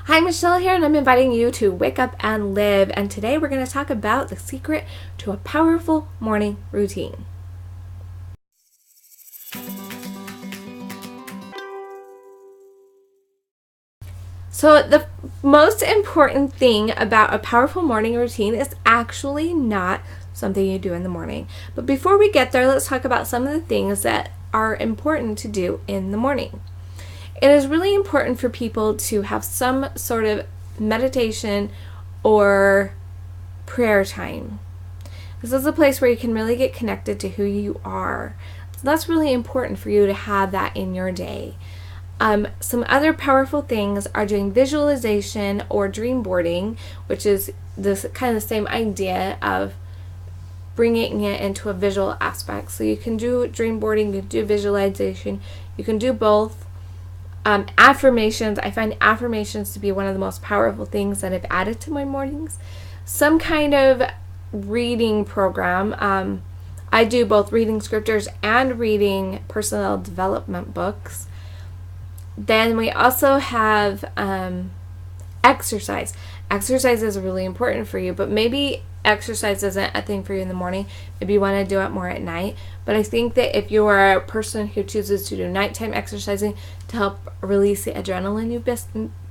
Hi, Michelle here, and I'm inviting you to wake up and live. And today we're going to talk about the secret to a powerful morning routine. So the most important thing about a powerful morning routine is actually not something you do in the morning. But before we get there, let's talk about some of the things that are important to do in the morning. It is really important for people to have some sort of meditation or prayer time. This is a place where you can really get connected to who you are. So that's really important for you to have that in your day. Some other powerful things are doing visualization or dream boarding, which is this kind of the same idea of bringing it into a visual aspect. So you can do dream boarding, you can do visualization, you can do both. Affirmations, I find affirmations to be one of the most powerful things that I've added to my mornings. Some kind of reading program. I do both reading scriptures and reading personal development books. Then we also have exercise. Exercise is really important for you, but maybe exercise isn't a thing for you in the morning. Maybe you want to do it more at night. But I think that if you are a person who chooses to do nighttime exercising to help release the adrenaline you've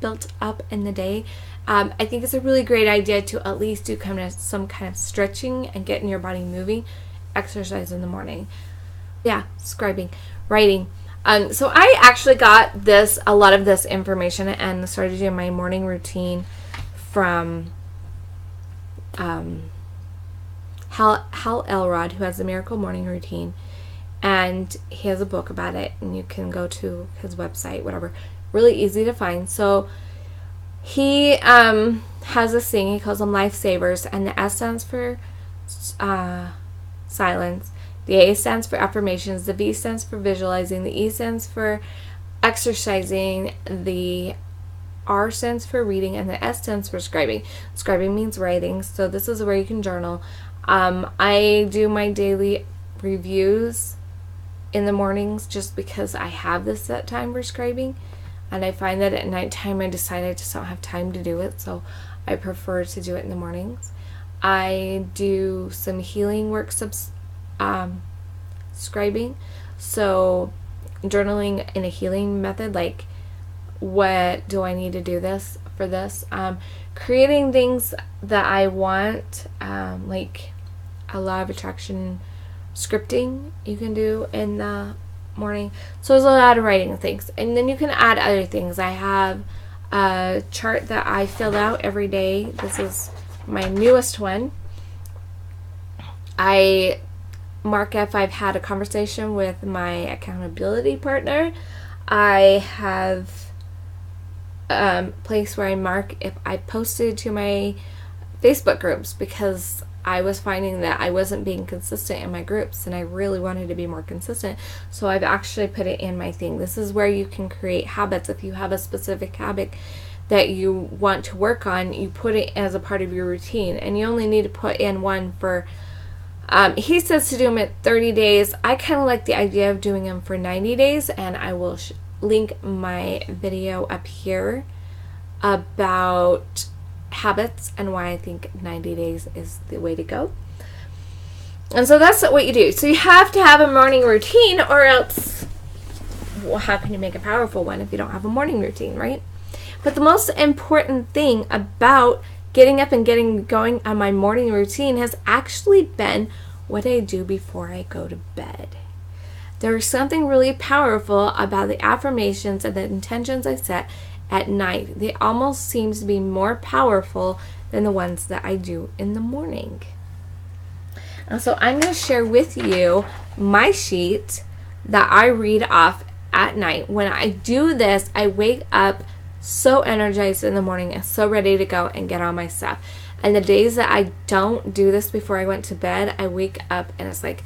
built up in the day, I think it's a really great idea to at least do some kind of stretching and getting your body moving. Exercise in the morning. Yeah, scribing, writing. So I actually got a lot of this information and started doing my morning routine from Hal Elrod, who has the Miracle Morning Routine, and he has a book about it, and you can go to his website, whatever. Really easy to find. So he has this thing, he calls them lifesavers, and the S stands for silence, the A stands for affirmations, the V stands for visualizing, the E stands for exercising, the R stands for reading, and the S stands for scribing. Scribing means writing, so this is where you can journal. I do my daily reviews in the mornings just because I have this set time for scribing, and I find that at nighttime I decide I just don't have time to do it, so I prefer to do it in the mornings. I do some healing work, scribing, so journaling in a healing method, like what do I need to do for this? Creating things that I want, like a law of attraction scripting you can do in the morning. So there's a lot of writing things. And then you can add other things. I have a chart that I fill out every day. This is my newest one. I mark if I've had a conversation with my accountability partner. I have place where I mark if I posted to my Facebook groups, because I was finding that I wasn't being consistent in my groups and I really wanted to be more consistent, so I've actually put it in my thing. This is where you can create habits. If you have a specific habit that you want to work on, you put it as a part of your routine, and you only need to put in one for he says to do them at 30 days. I kind of like the idea of doing them for 90 days, and I will link my video up here about habits and why I think 90 days is the way to go. And so that's what you do. So you have to have a morning routine, or else, well, how can you make a powerful one if you don't have a morning routine, right? But the most important thing about getting up and getting going on my morning routine has actually been what I do before I go to bed. There's something really powerful about the affirmations and the intentions I set at night. They almost seem to be more powerful than the ones that I do in the morning. And so I'm going to share with you my sheet that I read off at night. When I do this, I wake up so energized in the morning and so ready to go and get on my stuff. And the days that I don't do this before I went to bed, I wake up and it's like,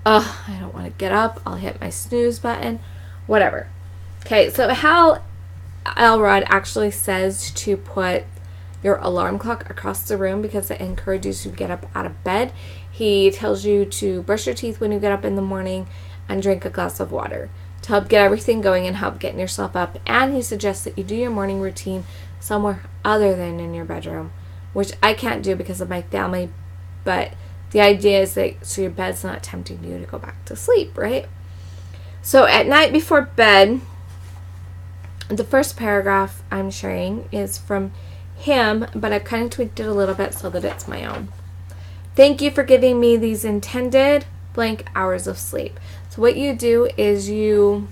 oh, I don't want to get up. I'll hit my snooze button, whatever. Okay, so Hal Elrod actually says to put your alarm clock across the room because it encourages you to get up out of bed. He tells you to brush your teeth when you get up in the morning and drink a glass of water to help get everything going and help getting yourself up. And he suggests that you do your morning routine somewhere other than in your bedroom, which I can't do because of my family, but the idea is that so your bed's not tempting you to go back to sleep, right? So at night before bed, the first paragraph I'm sharing is from him, but I've kind of tweaked it a little bit so that it's my own. Thank you for giving me these intended blank hours of sleep. So what you do is you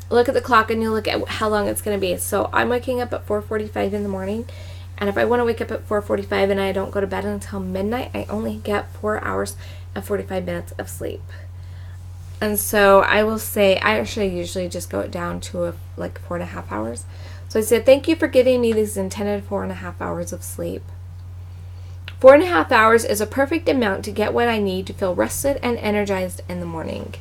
look at the clock and you look at how long it's going to be. So I'm waking up at 4:45 in the morning, and if I want to wake up at 4:45 and I don't go to bed until midnight, I only get 4 hours and 45 minutes of sleep. And so I will say, I actually usually just go down to like 4.5 hours. So I said, thank you for giving me these intended 4.5 hours of sleep. 4.5 hours is a perfect amount to get what I need to feel rested and energized in the morning.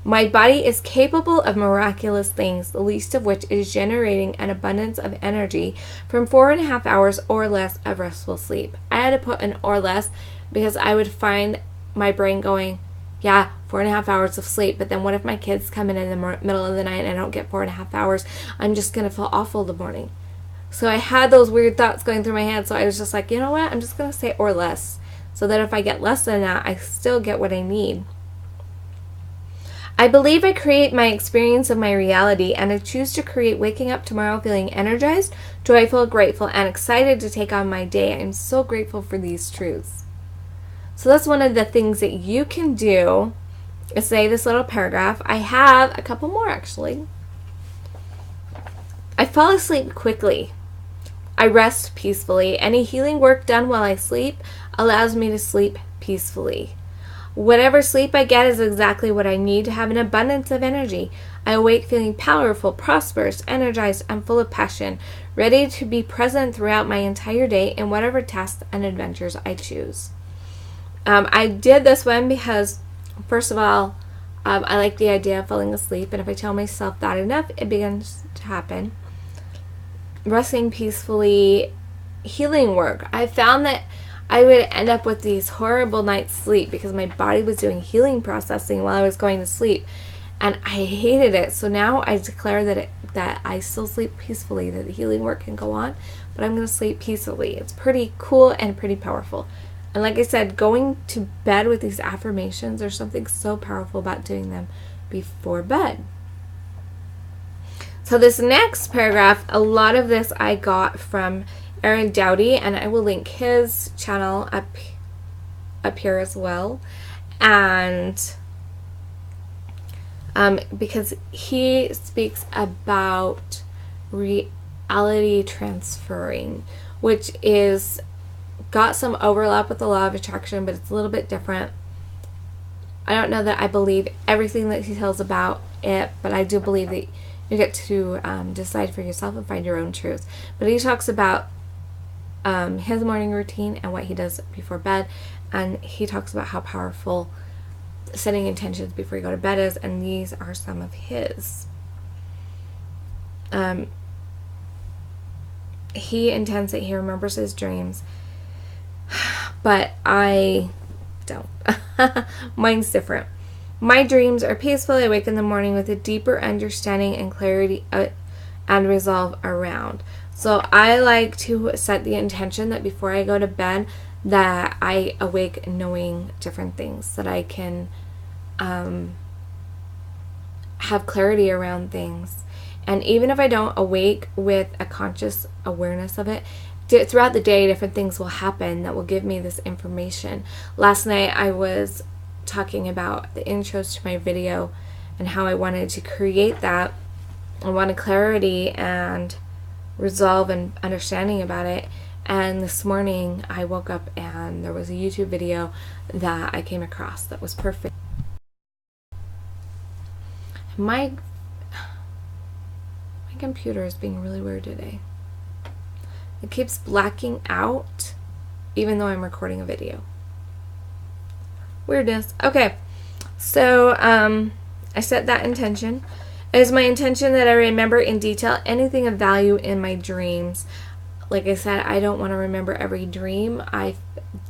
My body is capable of miraculous things, the least of which is generating an abundance of energy from 4.5 hours or less of restful sleep. I had to put an or less because I would find my brain going, yeah, 4.5 hours of sleep, but then what if my kids come in the middle of the night and I don't get 4.5 hours? I'm just going to feel awful in the morning. So I had those weird thoughts going through my head, so I was just like, you know what, I'm just going to say or less, so that if I get less than that, I still get what I need. I believe I create my experience of my reality, and I choose to create waking up tomorrow feeling energized, joyful, grateful, and excited to take on my day. I'm so grateful for these truths. So that's one of the things that you can do is say this little paragraph. I have a couple more actually. I fall asleep quickly. I rest peacefully. Any healing work done while I sleep allows me to sleep peacefully. Whatever sleep I get is exactly what I need to have an abundance of energy. I awake feeling powerful, prosperous, energized, and full of passion, ready to be present throughout my entire day in whatever tasks and adventures I choose. I did this one because, first of all, I like the idea of falling asleep, and if I tell myself that enough, it begins to happen. Resting peacefully, healing work. I found that I would end up with these horrible nights' sleep because my body was doing healing processing while I was going to sleep, and I hated it. So now I declare that I still sleep peacefully, that the healing work can go on, but I'm going to sleep peacefully. It's pretty cool and pretty powerful. And like I said, going to bed with these affirmations, there's something so powerful about doing them before bed. So this next paragraph, a lot of this I got from Aaron Doughty, and I will link his channel up here as well. And because he speaks about reality transferring, which is got some overlap with the law of attraction, but it's a little bit different. I don't know that I believe everything that he tells about it, but I do believe that you get to decide for yourself and find your own truth. But he talks about his morning routine and what he does before bed, and he talks about how powerful setting intentions before you go to bed is, and these are some of his. He intends that he remembers his dreams, but I don't. Mine's different. My dreams are peaceful. I wake in the morning with a deeper understanding and clarity and resolve around. So I like to set the intention that before I go to bed that I awake knowing different things, that I can have clarity around things. And even if I don't awake with a conscious awareness of it, throughout the day different things will happen that will give me this information. Last night I was talking about the intros to my video and how I wanted to create that. I wanted clarity and resolve and understanding about it. And this morning I woke up and there was a YouTube video that I came across that was perfect. My computer is being really weird today. It keeps blacking out even though I'm recording a video. Weirdness. Okay, so I set that intention. It is my intention that I remember in detail anything of value in my dreams. Like I said, I don't want to remember every dream. I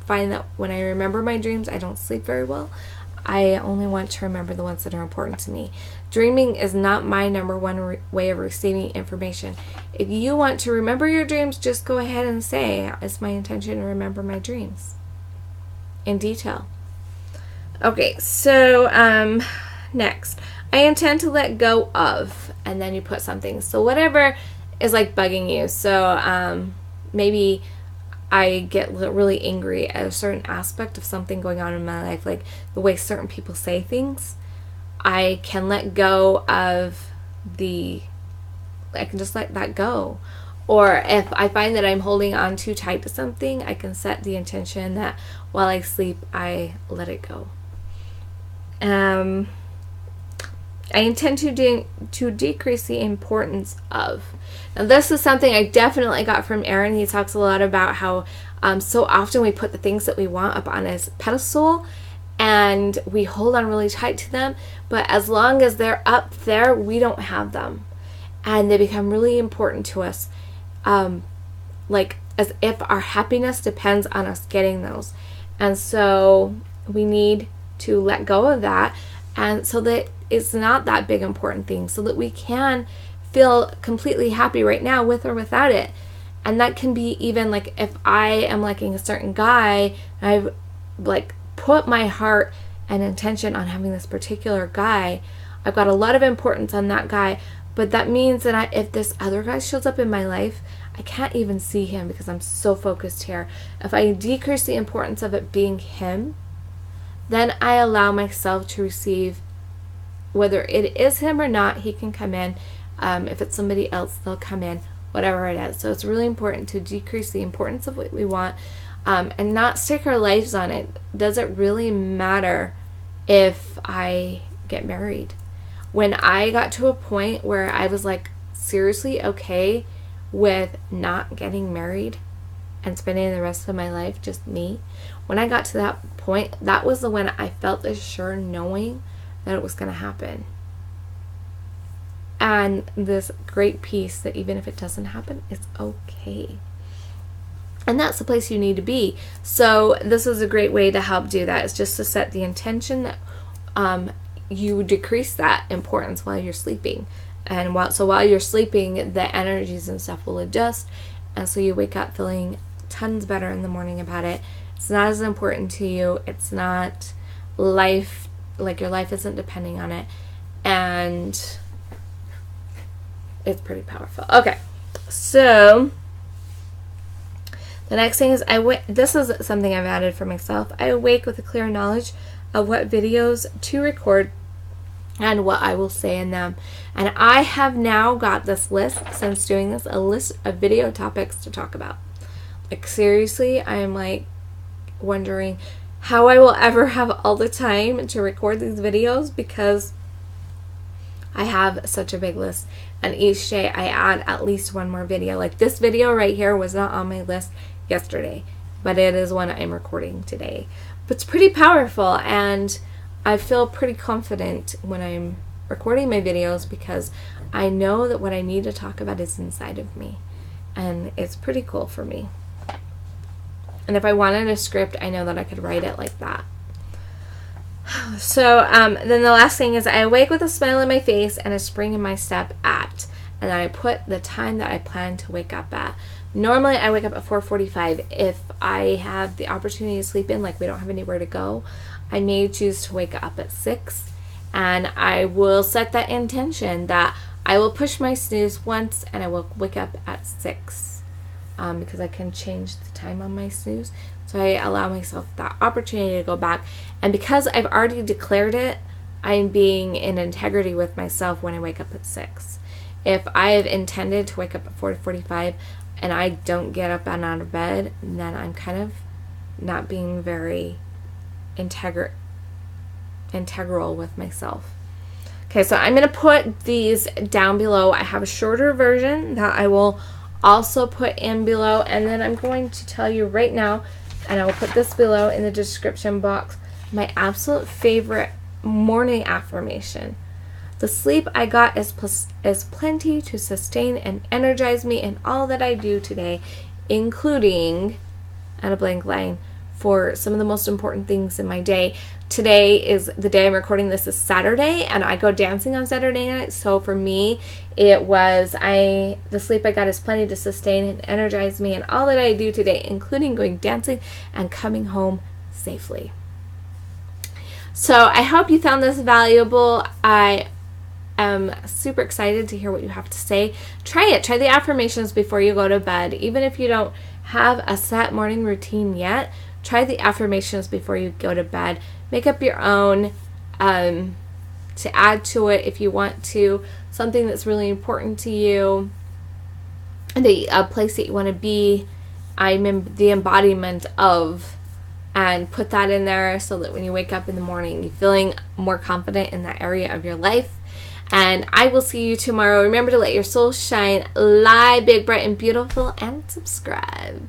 find that when I remember my dreams, I don't sleep very well. I only want to remember the ones that are important to me. Dreaming is not my number one way of receiving information. If you want to remember your dreams, just go ahead and say, it's my intention to remember my dreams in detail. Okay, so next, I intend to let go of, and then you put something. So whatever is like bugging you. So maybe I get really angry at a certain aspect of something going on in my life, like the way certain people say things. I can let go of I can just let that go. Or if I find that I'm holding on too tight to something, I can set the intention that while I sleep, I let it go. I intend to decrease the importance of. Now, this is something I definitely got from Aaron. He talks a lot about how so often we put the things that we want up on his pedestal and we hold on really tight to them, but as long as they're up there, we don't have them. And they become really important to us, like as if our happiness depends on us getting those. And so we need to let go of that, and so that it's not that big important thing, so that we can feel completely happy right now with or without it. And that can be even like if I am liking a certain guy, I've like put my heart and intention on having this particular guy, I've got a lot of importance on that guy, but that means that if this other guy shows up in my life, I can't even see him because I'm so focused here. If I decrease the importance of it being him, then I allow myself to receive, whether it is him or not, he can come in. If it's somebody else, they'll come in, whatever it is. So it's really important to decrease the importance of what we want, and not stick our lives on it. Does it really matter if I get married? When I got to a point where I was like seriously okay with not getting married and spending the rest of my life just me, when I got to that point, that was the when I felt assured knowing that it was going to happen. And this great peace that even if it doesn't happen, it's okay. And that's the place you need to be. So this is a great way to help do that. It's just to set the intention that you decrease that importance while you're sleeping. And while you're sleeping, the energies and stuff will adjust. And so you wake up feeling tons better in the morning about it. It's not as important to you. It's not life, like your life isn't depending on it. And it's pretty powerful. Okay, so the next thing is this is something I've added for myself. I awake with a clear knowledge of what videos to record and what I will say in them. And I have now got this list, since doing this, a list of video topics to talk about. Like seriously, I'm like wondering how I will ever have all the time to record these videos, because I have such a big list, and each day I add at least one more video. Like this video right here was not on my list yesterday, but it is one I'm recording today. But it's pretty powerful, and I feel pretty confident when I'm recording my videos because I know that what I need to talk about is inside of me, and it's pretty cool for me. And if I wanted a script, I know that I could write it like that. So then the last thing is I awake with a smile on my face and a spring in my step at, and then I put the time that I plan to wake up at. Normally I wake up at 4:45. If I have the opportunity to sleep in, like we don't have anywhere to go, I may choose to wake up at 6, and I will set that intention that I will push my snooze once and I will wake up at 6, because I can change the time on my snooze. So I allow myself that opportunity to go back. And because I've already declared it, I'm being in integrity with myself when I wake up at 6. If I have intended to wake up at 4:45 and I don't get up and out of bed, then I'm kind of not being very integral with myself. Okay, so I'm going to put these down below. I have a shorter version that I will also put in below, and then I'm going to tell you right now, and I will put this below in the description box, my absolute favorite morning affirmation. The sleep I got is plenty to sustain and energize me in all that I do today, including, and a blank line, for some of the most important things in my day. Today is the day I'm recording this is Saturday, and I go dancing on Saturday night. So for me, it was the sleep I got is plenty to sustain and energize me and all that I do today, including going dancing and coming home safely. So I hope you found this valuable. I am super excited to hear what you have to say. Try it. Try the affirmations before you go to bed. Even if you don't have a set morning routine yet, try the affirmations before you go to bed. Make up your own to add to it if you want to. Something that's really important to you. A place that you want to be. I'm the embodiment of. And put that in there so that when you wake up in the morning, you're feeling more confident in that area of your life. And I will see you tomorrow. Remember to let your soul shine, lie big, bright, and beautiful, and subscribe.